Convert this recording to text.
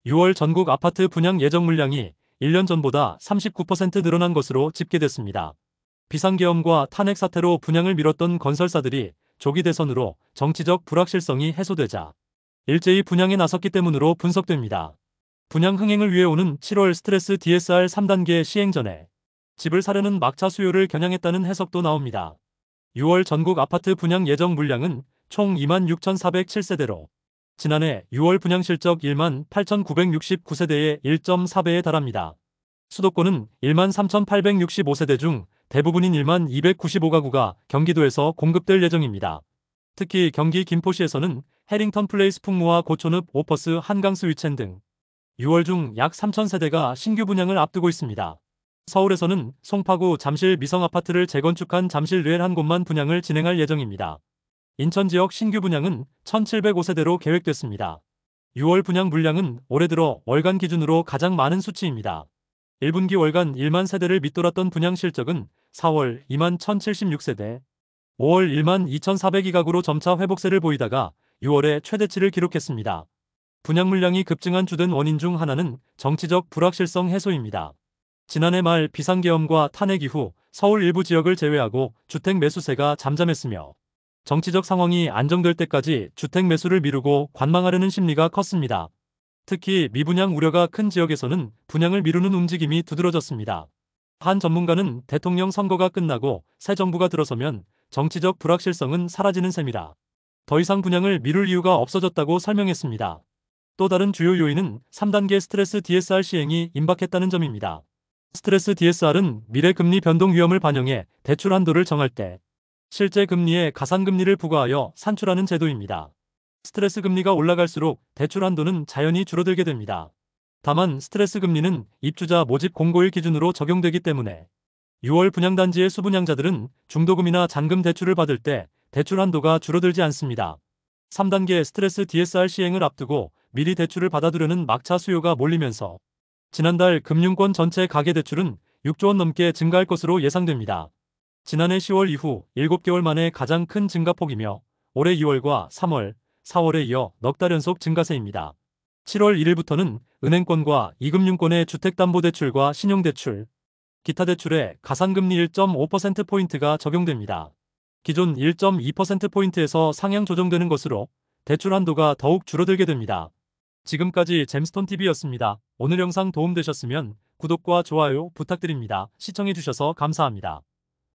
6월 전국 아파트 분양 예정 물량이 1년 전보다 39% 늘어난 것으로 집계됐습니다. 비상계엄과 탄핵 사태로 분양을 미뤘던 건설사들이 조기 대선으로 정치적 불확실성이 해소되자 일제히 분양에 나섰기 때문으로 분석됩니다. 분양 흥행을 위해 오는 7월 스트레스 DSR 3단계 시행 전에 집을 사려는 막차 수요를 겨냥했다는 해석도 나옵니다. 6월 전국 아파트 분양 예정 물량은 총 26,407세대로 지난해 6월 분양 실적 18,969세대의 1.4배에 달합니다. 수도권은 13,865세대 중 대부분인 1295가구가 경기도에서 공급될 예정입니다. 특히 경기 김포시에서는 해링턴 플레이스 풍무와 고촌읍 오퍼스 한강스 위첸 등 6월 중 약 3,000세대가 신규 분양을 앞두고 있습니다. 서울에서는 송파구 잠실 미성아파트를 재건축한 잠실 르엘 한 곳만 분양을 진행할 예정입니다. 인천 지역 신규 분양은 1,705세대로 계획됐습니다. 6월 분양 물량은 올해 들어 월간 기준으로 가장 많은 수치입니다. 1분기 월간 1만 세대를 밑돌았던 분양 실적은 4월 2만 1,076세대, 5월 1만 2,402가구로 점차 회복세를 보이다가 6월에 최대치를 기록했습니다. 분양 물량이 급증한 주된 원인 중 하나는 정치적 불확실성 해소입니다. 지난해 말 비상계엄과 탄핵 이후 서울 일부 지역을 제외하고 주택 매수세가 잠잠했으며 정치적 상황이 안정될 때까지 주택 매수를 미루고 관망하려는 심리가 컸습니다. 특히 미분양 우려가 큰 지역에서는 분양을 미루는 움직임이 두드러졌습니다. 한 전문가는 대통령 선거가 끝나고 새 정부가 들어서면 정치적 불확실성은 사라지는 셈이라 더 이상 분양을 미룰 이유가 없어졌다고 설명했습니다. 또 다른 주요 요인은 3단계 스트레스 DSR 시행이 임박했다는 점입니다. 스트레스 DSR은 미래 금리 변동 위험을 반영해 대출 한도를 정할 때 실제 금리에 가상금리를 부과하여 산출하는 제도입니다. 스트레스 금리가 올라갈수록 대출 한도는 자연히 줄어들게 됩니다. 다만 스트레스 금리는 입주자 모집 공고일 기준으로 적용되기 때문에 6월 분양단지의 수분양자들은 중도금이나 잔금 대출을 받을 때 대출 한도가 줄어들지 않습니다. 3단계 스트레스 DSR 시행을 앞두고 미리 대출을 받아두려는 막차 수요가 몰리면서 지난달 금융권 전체 가계대출은 6조 원 넘게 증가할 것으로 예상됩니다. 지난해 10월 이후 7개월 만에 가장 큰 증가폭이며 올해 2월과 3월, 4월에 이어 넉 달 연속 증가세입니다. 7월 1일부터는 은행권과 이금융권의 주택담보대출과 신용대출, 기타 대출에 가상금리 1.5%포인트가 적용됩니다. 기존 1.2%포인트에서 상향 조정되는 것으로 대출 한도가 더욱 줄어들게 됩니다. 지금까지 잼스톤TV였습니다. 오늘 영상 도움되셨으면 구독과 좋아요 부탁드립니다. 시청해주셔서 감사합니다.